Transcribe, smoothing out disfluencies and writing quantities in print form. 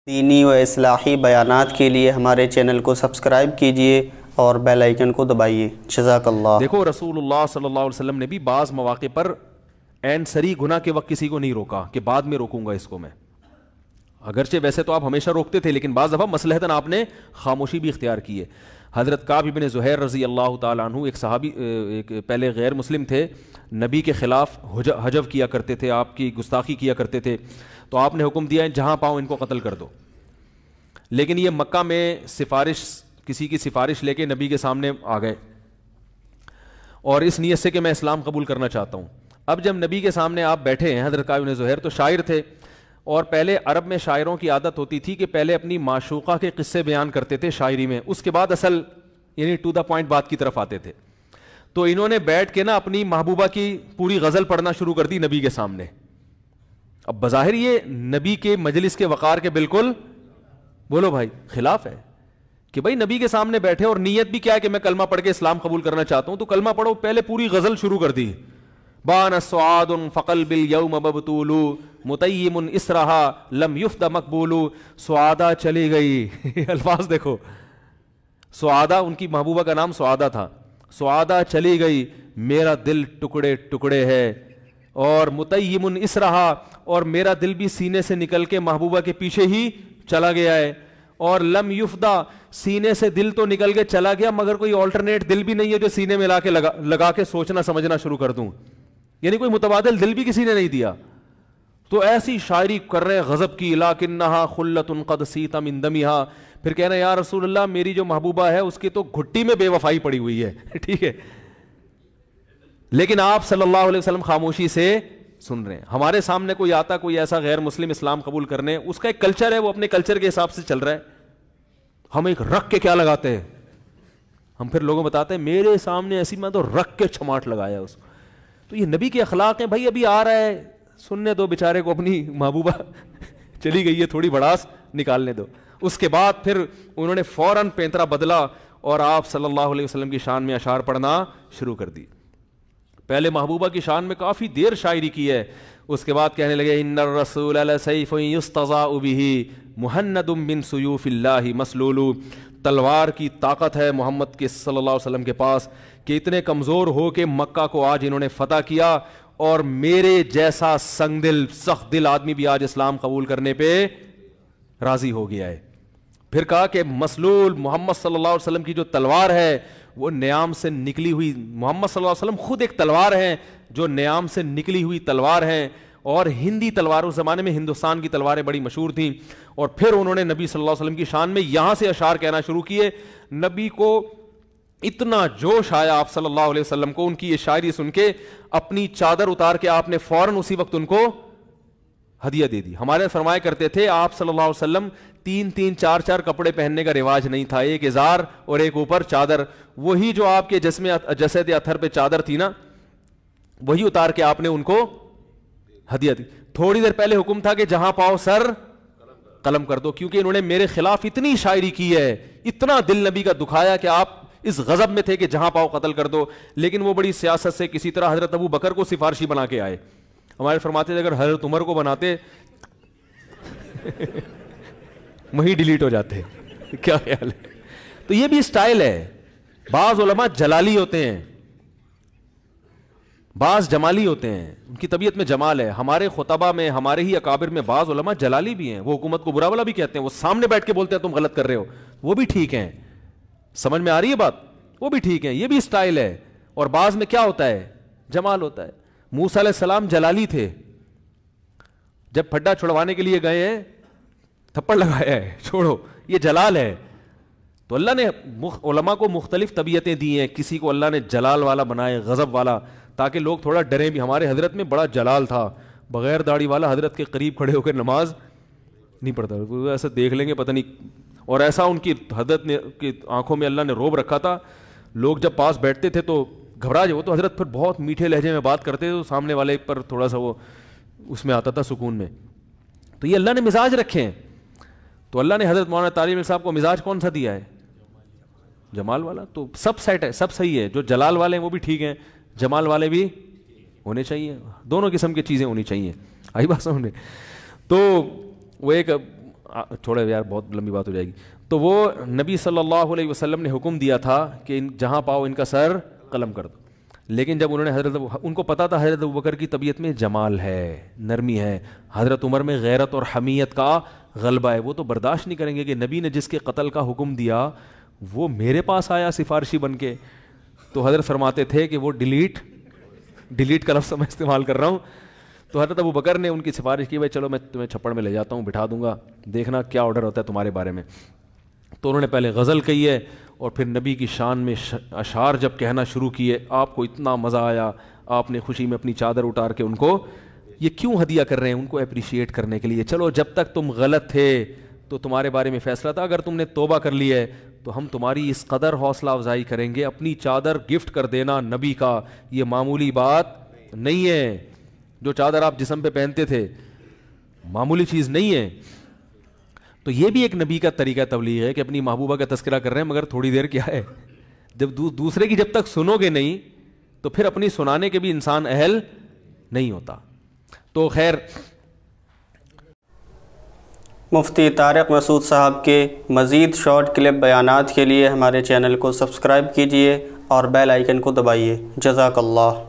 دینی و اصلاحی بیانات کے لیے ہمارے چینل کو سبسکرائب کیجئے اور بیل آئیکن کو دبائیے۔ جزاک اللہ۔ دیکھو رسول اللہ صلی اللہ علیہ وسلم نے بھی بعض مواقع پر عین سری گناہ کے وقت کسی کو نہیں روکا کہ بعد میں روکوں گا اس کو میں، اگرچہ ویسے تو آپ ہمیشہ روکتے تھے لیکن بعض دفعہ مصلحتاً آپ نے خاموشی بھی اختیار کی ہے۔ حضرت کعب بن زہیر رضی اللہ تعالیٰ عنہ ایک صحابی، ایک پہلے غیر مسلم تھے، نبی کے خلاف حجو کیا کرتے تھے، آپ کی گستاخی کیا کرتے تھے، تو آپ نے حکم دیا جہاں پاؤ ان کو قتل کر دو۔ لیکن یہ مکہ میں کسی کی سفارش لے کے نبی کے سامنے آ گئے اور اس نیت سے کہ میں اسلام قبول کرنا چاہتا ہوں۔ اب جب نبی کے سامنے آپ بیٹھے ہیں، حضرت کعب بن زہیر تو شاعر تھے، اور پہلے عرب میں شاعروں کی عادت ہوتی تھی کہ پہلے اپنی معشوقہ کے قصے بیان کرتے تھے شاعری میں، اس کے بعد اصل یعنی ٹو دا پوائنٹ بات کی طرف آتے تھے۔ تو انہوں نے بیٹھ کے نا اپنی محبوبہ کی پوری غزل پڑھنا شروع کر دی نبی کے سامنے۔ اب بظاہر یہ نبی کے مجلس کے وقار کے بالکل بولو بھائی خلاف ہے کہ بھائی نبی کے سامنے بیٹھے اور نیت بھی کیا ہے کہ میں کلمہ پڑھ کے اسلام قبول کرنا چاہتا ہوں، تو کلمہ پڑھو، پہلے پوری غزل شروع کر دی۔ بان سعاد فقلب اليوم مبتول متیم اسرہا لم یفد مقبول، سعادہ چلی گئی الفاظ دیکھو، سعادہ ان کی محبوبہ کا نام سعادہ تھا، سعادہ چلی گئی میرا دل ٹکڑے ٹکڑے ہے، اور متیم اسرہا اور میرا دل بھی سینے سے نکل کے محبوبہ کے پیچھے ہی چلا گیا ہے، اور لم یفدا سینے سے دل تو نکل کے چلا گیا مگر کوئی آلٹرنیٹ دل بھی نہیں ہے جو سینے میں لگا کے سوچنا سمجھنا شروع کر دوں، یعنی کوئی متبادل دل بھی کسی نے نہیں دیا۔ تو ایسی شاعری کر رہے غضب کی، لکنھا خلۃ قد سیت من دمھا، پھر کہنا یا رسول اللہ میری جو محبوبہ ہے اس کی تو گھٹی میں بے وفائی پڑی ہوئی ہے ٹھیک ہے، لیکن آپ صلی اللہ علیہ وسلم خاموشی سے سن رہے ہیں۔ ہمارے سامنے کوئی آتا، کوئی ایسا غیر مسلم اسلام قبول کرنے، اس کا ایک کلچر ہے، وہ اپنے کلچر کے حساب سے چل رہا ہے، ہم ایک رکھ کے کیا لگاتے ہیں، ہم پھر لوگوں بتاتے ہیں میرے سامنے ایسی میں تو رکھ کے چھماٹ لگایا اس کو۔ تو یہ نبی کے اخلاق ہیں بھائی، ابھی آ رہا ہے سننے دو بیچارے کو، اپنی محبوبہ چلی گئی ہے تھوڑی بڑاس نکالنے دو۔ اس کے بعد پھر انہوں نے فوراً پینترا بدلا اور آپ صلی اللہ علیہ وسلم کی شان میں اشعار پڑھنا شروع کر دی۔ پہلے محبوبہ کی شان میں کافی دیر شاعری کی ہے، اس کے بعد کہنے لگے ان الرسول لسیف یستضاء بہ مہند من سیوف اللہ مسلول، تلوار کی طاقت ہے محمد کے صلی اللہ علیہ وسلم کے پاس کہ اتنے کمزور ہو کہ مکہ کو آج انہوں نے فتح کیا، اور میرے جیسا سنگ دل سخت دل آدمی بھی آج اسلام قبول کرنے پہ راضی ہو گیا ہے۔ پھر کہا کہ مسلول محمد صلی اللہ علیہ وسلم کی جو تلوار ہے وہ نیام سے نکلی ہوئی، محمد صلی اللہ علیہ وسلم خود ایک تلوار ہیں جو نیام سے نکلی ہوئی تلوار ہیں، اور ہندی تلوار اس زمانے میں ہندوستان کی تلواریں بڑی مشہور تھیں۔ اور پھر انہوں نے نبی صلی اللہ علیہ وسلم کی شان میں یہاں سے اشعار کہنا شروع کیے۔ نبی کو اتنا جوش آیا آپ صلی اللہ علیہ وسلم کو ان کی یہ شاعری سن کے، اپنی چادر اتار کے آپ نے فوراً اسی وقت ان کو ہدیہ دے دی۔ ہمارے فرمایا کرتے تھے آپ صلی اللہ علیہ وسلم تین چار کپڑے پہننے کا رواج نہیں تھا، ایک ازار اور ایک اوپر چادر، وہی جو آپ کے جسد اطہر پہ چادر تھی نا وہی اتار کے آپ نے ان کو ہدیہ دی۔ تھوڑی دیر پہلے حکم تھا کہ جہاں پاؤ سر قلم کر دو، کیونکہ انہوں نے میرے خلاف اتنی شاعری کی ہے، اتنا دل نبی کا دکھایا کہ آپ اس غضب میں تھے کہ جہاں پاؤ قتل کر دو، لیکن وہ بڑی سیاست سے کسی طرح حضرت ابو بکر کو سفارشی بنا کے آئے۔ ہمارے فرماتے تھے اگر حضرت عمر کو بناتے وہی ڈیلیٹ ہو جاتے کیا خیال ہے؟ تو یہ بھی اسٹائل ہے، بعض علماء جلالی ہوتے ہیں، بعض جمالی ہوتے ہیں، ان کی طبیعت میں جمال ہے۔ ہمارے خطبہ میں، ہمارے ہی اکابر میں بعض علماء جلالی بھی ہیں، وہ حکومت کو برا بلا بھی کہتے ہیں، وہ سامنے بیٹھ کے بولتے ہیں تم غلط کر رہے ہو، وہ بھی ٹھیک ہیں، سمجھ میں آ رہی ہے بات، وہ بھی ٹھیک ہیں، یہ بھی اسٹائل ہے۔ اور بعض میں کیا ہوتا ہے، جمال ہوتا ہے۔ موسیٰ علیہ السلام جلالی تھے، جب پھڈا چھڑوانے کے لیے گئے ہیں تھپڑ لگایا ہے، چھوڑو، یہ جلال ہے۔ تو اللہ نے علماء کو مختلف طبیعتیں دی ہیں، کسی کو اللہ نے جلال والا بنائے، غضب والا، تاکہ لوگ تھوڑا ڈریں بھی۔ ہمارے حضرت میں بڑا جلال تھا، بغیر داڑھی والا حضرت کے قریب کھڑے ہو کر نماز نہیں پڑھتا، ایسا دیکھ لیں گے پتہ نہیں، اور ایسا ان کی حضرت نے کی آنکھوں میں اللہ نے روب رکھا تھا، لوگ جب پاس بیٹھتے تھے تو گھبرا جائے، وہ تو حضرت پھر بہت میٹھے لہجے میں بات کرتے تھے تو سامنے والے پر تھوڑا سا وہ اس میں آتا تھا سکون میں۔ تو یہ اللہ نے مزاج رکھے ہیں، تو اللہ نے حضرت مولانا طارق صاحب کو مزاج کون سا دیا ہے، جمال والا۔ تو سب سیٹ ہے، سب صحیح ہے، جو جلال والے ہیں وہ بھی ٹھیک ہیں، جمال والے بھی ہونے چاہیے، دونوں قسم کی چیزیں ہونی چاہیے، آئی بات سمجھنے۔ تو وہ ایک چھوڑے یار بہت لمبی بات ہو جائے گی. تو وہ نبی صلی اللہ علیہ وسلم نے حکم دیا تھا کہ جہاں پاؤ ان کا سر قلم کر دو. لیکن جب انہوں نے ان کو پتا تھا حضرت ابوبکر کی طبیعت میں جمال ہے, نرمی ہے, حضرت عمر میں غیرت اور حمیت کا غلبہ ہے, وہ تو برداشت نہیں کریں گے کہ نبی نے جس کے قتل کا حکم دیا وہ میرے پاس آیا سفارشی بن کے. تو حضرت فرماتے تھے کہ وہ ڈیلیٹ کا لفظ میں استعمال کر رہا ہوں. تو حضرت ابوبکر نے ان کی سفارش کی, بھائی چلو میں تمہیں چھپڑ میں لے جاتا ہوں, بٹھا دوں گا, دیکھنا کیا آرڈر ہوتا ہے تمہارے بارے میں. تو انہوں نے پہلے غزل کہی ہے اور پھر نبی کی شان میں اشعار جب کہنا شروع کیے, آپ کو اتنا مزہ آیا, آپ نے خوشی میں اپنی چادر اتار کے ان کو یہ کیوں ہدیہ کر رہے ہیں, ان کو اپریشیٹ کرنے کے لیے. چلو جب تک تم غلط تھے تو تمہارے بارے میں فیصلہ تھا, اگر تم نے توبہ کر لی ہے تو ہم تمہاری اس قدر حوصلہ افزائی کریں گے. اپنی چادر گفٹ کر دینا نبی کا یہ معمولی بات نہیں ہے. جو چادر آپ جسم پہ پہنتے تھے معمولی چیز نہیں ہے. تو یہ بھی ایک نبی کا طریقہ تبلیغ ہے کہ اپنی محبوبہ کا تذکرہ کر رہے ہیں, مگر تھوڑی دیر کیا ہے, جب دوسرے کی جب تک سنو گے نہیں تو پھر اپنی سنانے کے بھی انسان اہل نہیں ہوتا. تو خیر, مفتی طارق مسعود صاحب کے مزید شارٹ کلپ بیانات کے لیے ہمارے چینل کو سبسکرائب کیجیے اور بیل آئیکن کو دبائیے. جزاک اللہ.